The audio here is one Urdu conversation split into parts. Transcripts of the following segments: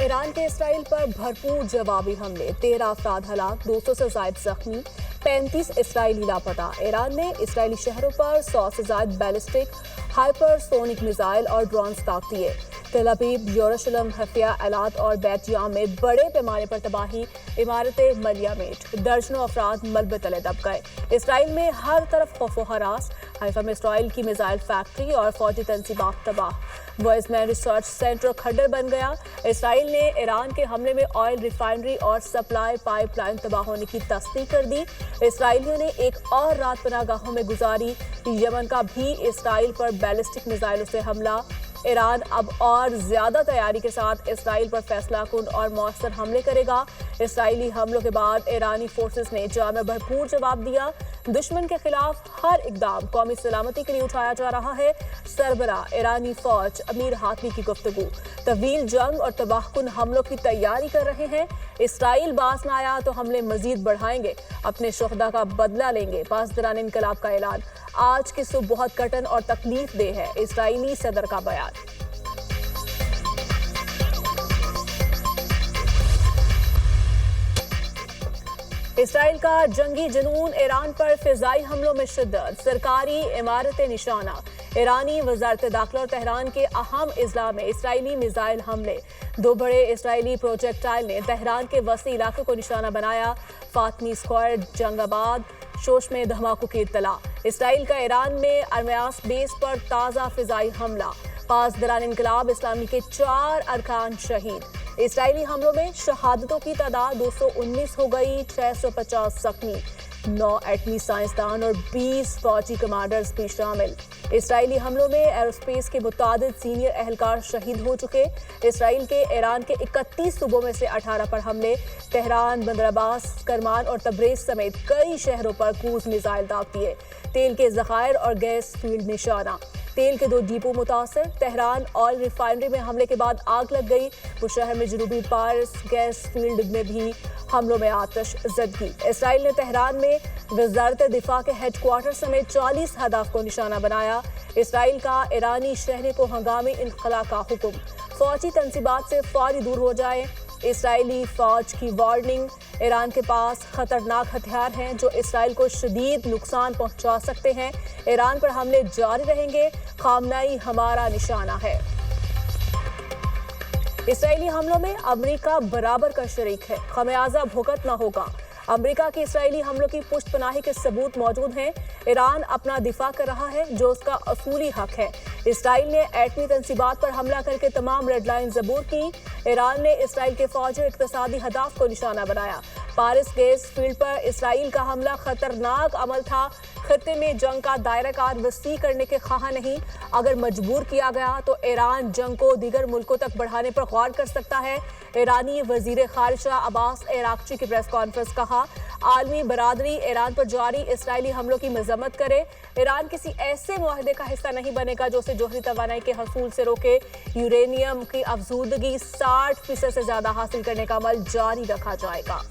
ایران کے اسرائیل پر بھرپور جوابی حملے، 13 افراد ہلاک، 200 سے زائد زخمی، 35 اسرائیلی لاپتہ۔ ایران نے اسرائیلی شہروں پر 100 سے زائد بیلسٹک ہائپر سونک میزائل اور ڈرونز طاق دیے۔ تل ابیب، یروشلم، حیفا، ایلات اور بیت یام میں بڑے پیمانے پر تباہی، عمارتیں ملیہ میٹ، درجنوں افراد ملبے تلے دب گئے۔ اسرائیل میں ہر طرف خوف و ہراس، حیفا میں اسرائیل کی میزائل فیکٹری اور فوجی تنصیبات تباہ، وائزمین ریسرچ سینٹر کھنڈر بن گیا۔ اسرائیل نے ایران کے حملے میں آئل ریفائنری اور سپلائی پائپ لائن تباہ ہونے کی تصدیق کر دی۔ اسرائیلیوں نے ایک اور رات پناہ گاہوں میں گزاری۔ یمن کا بھی اسرائیل پر بیلسٹک میزائلوں سے حملہ۔ ایران اب اور زیادہ تیاری کے ساتھ اسرائیل پر فیصلہ کن اور مؤثر حملے کرے گا۔ اسرائیلی حملوں کے بعد ایرانی فورسز نے جامع بھرپور جواب دیا۔ دشمن کے خلاف ہر اقدام قومی سلامتی کے لیے اٹھایا جا رہا ہے۔ سربراہ ایرانی فوج امیر حاتمی کی گفتگو، طویل جنگ اور تباہ کن حملوں کی تیاری کر رہے ہیں۔ اسرائیل باز نہ آیا تو حملے مزید بڑھائیں گے، اپنے شہداء کا بدلہ لیں گے۔ پاسداران انقلاب کا اعلان، آج کی صبح بہت کٹن اور تکلیف دہ ہے، اسرائیلی صدر کا بیان۔ اسرائیل کا جنگی جنون، ایران پر فضائی حملوں میں شدت، سرکاری عمارتیں نشانہ۔ ایرانی وزارت داخلہ اور تہران کے اہم اضلاع میں اسرائیلی میزائل حملے، 2 بڑے اسرائیلی پروجیکٹائل نے تہران کے وسیع علاقے کو نشانہ بنایا۔ فاطمی اسکوائر، جنگ آباد، شوش میں دھماکوں کی اطلاع۔ اسرائیل کا ایران میں ارمیاس بیس پر تازہ فضائی حملہ، پاسداران انقلاب اسلامی کے 4 ارکان شہید۔ اسرائیلی حملوں میں شہادتوں کی تعداد 219 ہو گئی، 650 زخمی، 9 ایٹمی سائنسدان اور 20 فوجی کمانڈرز بھی شامل۔ اسرائیلی حملوں میں ایروسپیس کے متعدد سینئر اہلکار شہید ہو چکے۔ اسرائیل کے ایران کے 31 صوبوں میں سے 18 پر حملے، تہران، بندر عباس، کرمان اور تبریز سمیت کئی شہروں پر کروز میزائل داغ دیے۔ تیل کے ذخائر اور گیس فیلڈ نشانہ، تیل کے 2 ڈیپو متاثر۔ تہران آئل ریفائنری میں حملے کے بعد آگ لگ گئی۔ وہ شہر میں جنوبی پارس گیس فیلڈ میں بھی حملوں میں آتش زدگی۔ اسرائیل نے تہران میں وزارت دفاع کے ہیڈ کوارٹر سمیت 40 اہداف کو نشانہ بنایا۔ اسرائیل کا ایرانی شہری کو ہنگامی انخلا کا حکم، فوجی تنصیبات سے فوری دور ہو جائیں۔ اسرائیلی فوج کی وارننگ، ایران کے پاس خطرناک ہتھیار ہیں جو اسرائیل کو شدید نقصان پہنچا سکتے ہیں۔ ایران پر حملے جاری رہیں گے، خامنئی ہمارا نشانہ ہے۔ اسرائیلی حملوں میں امریکہ برابر کا شریک ہے، خمیازہ بھگتنا ہوگا۔ امریکہ کے اسرائیلی حملوں کی پشت پناہی کے ثبوت موجود ہیں۔ ایران اپنا دفاع کر رہا ہے جو اس کا اصولی حق ہے۔ اسرائیل نے ایٹمی تنصیبات پر حملہ کر کے تمام ریڈ لائنز عبور کی۔ ایران نے اسرائیل کے فوجی اور اقتصادی ہدف کو نشانہ بنایا۔ پارس گیس فیلڈ پر اسرائیل کا حملہ خطرناک عمل تھا۔ خطے میں جنگ کا دائرہ کار وسیع کرنے کے خواہاں نہیں۔ اگر مجبور کیا گیا تو ایران جنگ کو دیگر ملکوں تک بڑھانے پر غور کر سکتا ہے۔ ایرانی وزیر خارجہ عباس عراقچی کی پریس کانفرنس، کہا عالمی برادری ایران پر جاری اسرائیلی حملوں کی مذمت کرے۔ ایران کسی ایسے معاہدے کا حصہ نہیں بنے گا جو اسے جوہری توانائی کے حصول سے روکے۔ یورینیم کی افزودگی 60% سے زیادہ حاصل کرنے کا عمل جاری رکھا جائے گا۔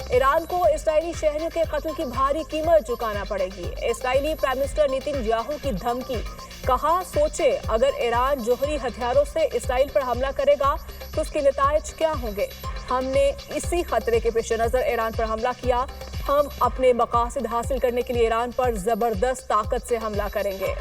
ایران کو اسرائیلی شہریوں کے قتل کی بھاری قیمت چکانا پڑے گی۔ اسرائیلی پرائم منسٹر نیتن یاہو کی دھمکی، کہا سوچے اگر ایران جوہری ہتھیاروں سے اسرائیل پر حملہ کرے گا تو اس کے نتائج کیا ہوں گے۔ ہم نے اسی خطرے کے پیش نظر ایران پر حملہ کیا۔ ہم اپنے مقاصد حاصل کرنے کے لیے ایران پر زبردست طاقت سے حملہ کریں گے۔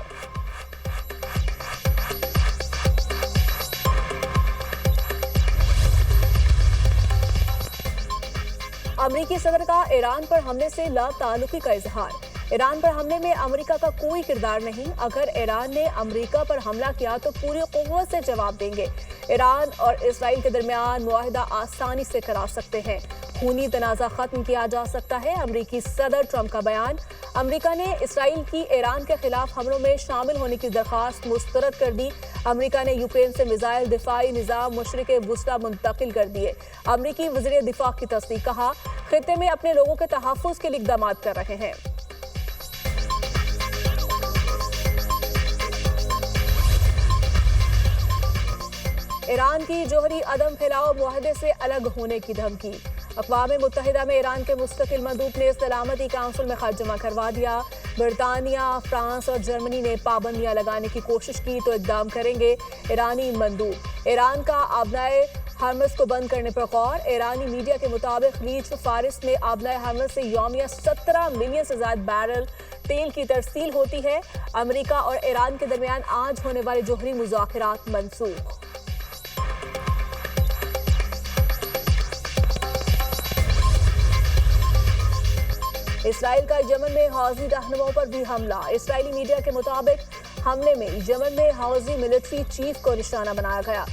امریکی صدر کا ایران پر حملے سے لا تعلقی کا اظہار۔ ایران پر حملے میں امریکہ کا کوئی کردار نہیں۔ اگر ایران نے امریکہ پر حملہ کیا تو پوری قوت سے جواب دیں گے۔ ایران اور اسرائیل کے درمیان معاہدہ آسانی سے کرا سکتے ہیں، خونی تنازع ختم کیا جا سکتا ہے۔ امریکی صدر ٹرمپ کا بیان۔ امریکہ نے اسرائیل کی ایران کے خلاف حملوں میں شامل ہونے کی درخواست مسترد کر دی۔ امریکہ نے یوکرین سے میزائل دفاعی نظام مشرق وسطی منتقل کر دیے۔ امریکی وزیر دفاع کی تصدیق، کہا خطے میں اپنے لوگوں کے تحفظ کے لیے اقدامات کر رہے ہیں۔ ایران کی جوہری عدم پھیلاؤ معاہدے سے الگ ہونے کی دھمکی۔ اقوام متحدہ میں ایران کے مستقل مندوب نے سلامتی کونسل میں خط جمع کروا دیا۔ برطانیہ، فرانس اور جرمنی نے پابندیاں لگانے کی کوشش کی تو اقدام کریں گے ایرانی مندوب۔ ایران کا آبنائے ہرمز کو بند کرنے پر غور۔ ایرانی میڈیا کے مطابق خلیج فارس میں آبنائے ہرمز سے یومیہ 17 ملین سے زائد بیرل تیل کی ترسیل ہوتی ہے۔ امریکہ اور ایران کے درمیان آج ہونے والے جوہری مذاکرات منسوخ۔ اسرائیل کا یمن میں حوثی رہنماؤں پر بھی حملہ۔ اسرائیلی میڈیا کے مطابق حملے میں یمن میں حوثی ملٹری چیف کو نشانہ بنایا گیا۔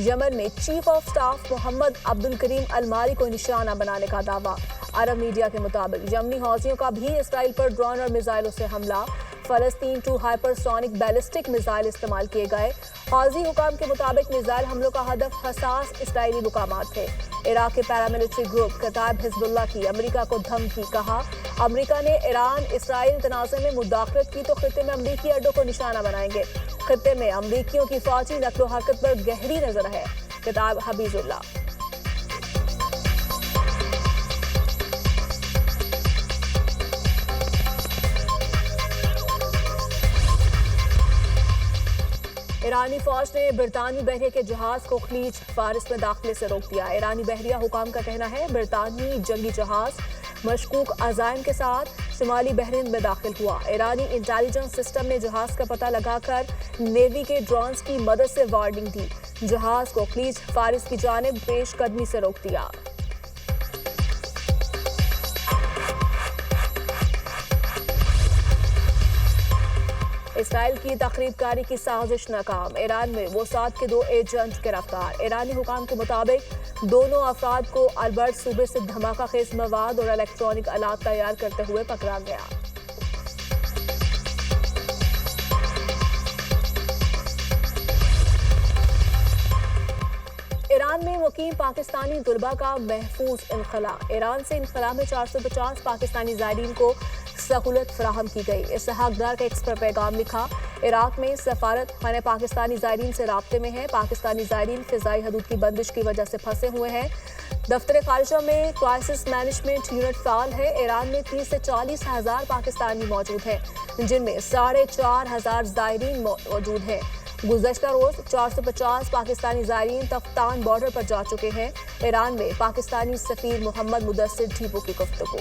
یمن میں چیف آف سٹاف محمد عبدالکریم الماری کو نشانہ بنانے کا دعویٰ۔ عرب میڈیا کے مطابق یمنی حوثیوں کا بھی اسرائیل پر ڈرون اور میزائلوں سے حملہ۔ فلسطین 2 ہائپر سونک بیلسٹک میزائل استعمال کیے گئے۔ حوثی حکام کے مطابق میزائل حملوں کا ہدف حساس اسرائیلی مقامات تھے۔ عراق کے پیراملٹری گروپ کتائب حزب اللہ کی امریکہ کو دھمکی۔ کہا امریکہ نے ایران اسرائیل تنازع میں مداخلت کی تو خطے میں امریکی اڈوں کو نشانہ بنائیں گے۔ خطے میں امریکیوں کی فوجی نقل و حرکت پر گہری نظر ہے۔ کتائب حبیب اللہ۔ ایرانی فوج نے برطانوی بحریہ کے جہاز کو خلیج فارس میں داخلے سے روک دیا۔ ایرانی بحریہ حکام کا کہنا ہے برطانوی جنگی جہاز مشکوک عزائم کے ساتھ شمالی بحرین میں داخل ہوا۔ ایرانی انٹیلیجنس سسٹم نے جہاز کا پتہ لگا کر نیوی کے ڈرونز کی مدد سے وارننگ دی۔ جہاز کو خلیج فارس کی جانب پیش قدمی سے روک دیا۔ اسرائیل کی تخریب کاری کی سازش ناکام۔ ایران میں موساد کے 2 ایجنٹ گرفتار۔ ایرانی حکام کے مطابق دونوں افراد کو البرٹ صوبے سے دھماکہ خیز مواد اور الیکٹرانک آلات تیار کرتے ہوئے پکڑا گیا۔ ایران میں مقیم پاکستانی طلباء کا محفوظ انخلاء۔ ایران سے انخلاء میں 450 پاکستانی زائرین کو سہولت فراہم کی گئی۔ اسحاق ڈار کا ایکس پر پیغام لکھا۔ عراق میں سفارت خانہ پاکستانی زائرین سے رابطے میں ہے۔ پاکستانی زائرین فضائی حدود کی بندش کی وجہ سے پھنسے ہوئے ہیں۔ دفتر خارجہ میں کرائسس مینجمنٹ یونٹ فعال ہے۔ ایران میں 30 سے 40 ہزار پاکستانی موجود ہیں، جن میں 4,500 زائرین موجود ہیں۔ گزشتہ روز 450 پاکستانی زائرین تفتان بارڈر پر جا چکے ہیں۔ ایران میں پاکستانی سفیر محمد مدثر ٹیپو کی گفتگو۔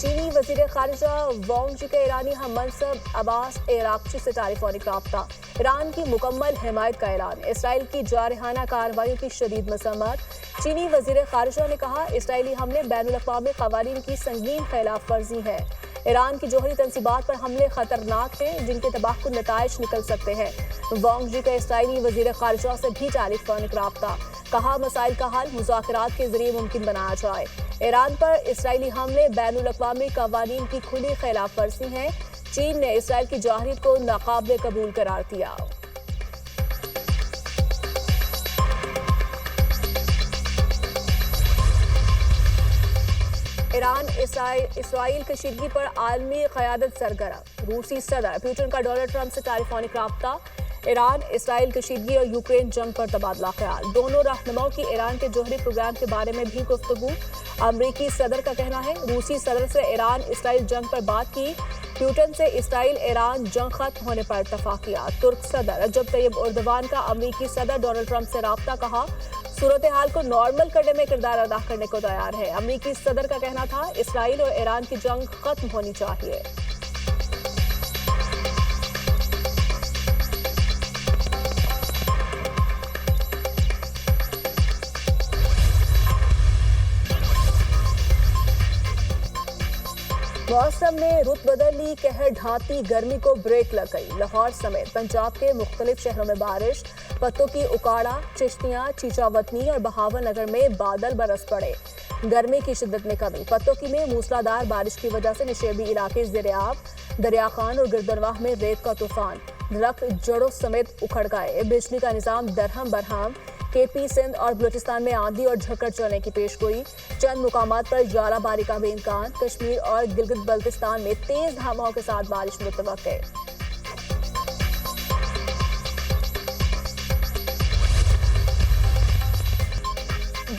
چینی وزیر خارجہ وانگ جی کا ایرانی ہم منصب عباس عراقچی سے ٹیلی فونک رابطہ۔ ایران کی مکمل حمایت کا اعلان۔ اسرائیل کی جارحانہ کارروائیوں کی شدید مذمت۔ چینی وزیر خارجہ نے کہا اسرائیلی حملے بین الاقوامی قوانین کی سنگین خلاف ورزی ہے۔ ایران کی جوہری تنصیبات پر حملے خطرناک ہیں جن کے تباہ کن نتائج نکل سکتے ہیں۔ وانگ جی کا اسرائیلی وزیر خارجہ سے بھی ٹیلی فونک رابطہ۔ کہا مسائل کا حل مذاکرات کے ذریعے ممکن بنایا جائے۔ ایران پر اسرائیلی حملے بین الاقوامی قوانین کی کھلی خلاف ورزی ہیں۔ چین نے اسرائیل کی جارحیت کو ناقابل قبول قرار دیا۔ ایران اسرائیل کشیدگی پر عالمی قیادت سرگرم۔ روسی صدر پوٹن کا ڈونلڈ ٹرمپ سے ٹیلی فونک رابطہ۔ ایران اسرائیل کشیدگی اور یوکرین جنگ پر تبادلہ خیال۔ دونوں رہنماؤں کی ایران کے جوہری پروگرام کے بارے میں بھی گفتگو۔ امریکی صدر کا کہنا ہے روسی صدر سے ایران اسرائیل جنگ پر بات کی۔ پوٹن سے اسرائیل ایران جنگ ختم ہونے پر اتفاق کیا۔ ترک صدر رجب طیب اردوان کا امریکی صدر ڈونلڈ ٹرمپ سے رابطہ۔ کہا صورتحال کو نارمل کرنے میں کردار ادا کرنے کو تیار ہے۔ امریکی صدر کا کہنا تھا اسرائیل اور ایران کی جنگ ختم ہونی چاہیے۔ موسم نے رت بدل لی، قہر ڈھانتی گرمی کو بریک لگ گئی۔ لاہور سمیت پنجاب کے مختلف شہروں میں بارش۔ پتوں کی اکاڑا، چشتیاں، چیچاوطنی اور بہاول نگر میں بادل برس پڑے۔ گرمی کی شدت میں کمی۔ پتوکی میں موسلادھار بارش کی وجہ سے نشیبی علاقے زیر آب۔ دریا خان اور گردنواہ میں ریت کا طوفان۔ درخت جڑوں سمیت اکھڑ گئے۔ بجلی کا نظام درہم برہم۔ کے پی سندھ اور بلوچستان میں آندھی اور جھکڑ چلنے کی پیشگوئی۔ چند مقامات پر ژالہ باری کا بھی امکان۔ کشمیر اور گلگت بلتستان میں تیز ہواؤں کے ساتھ بارش متوقع۔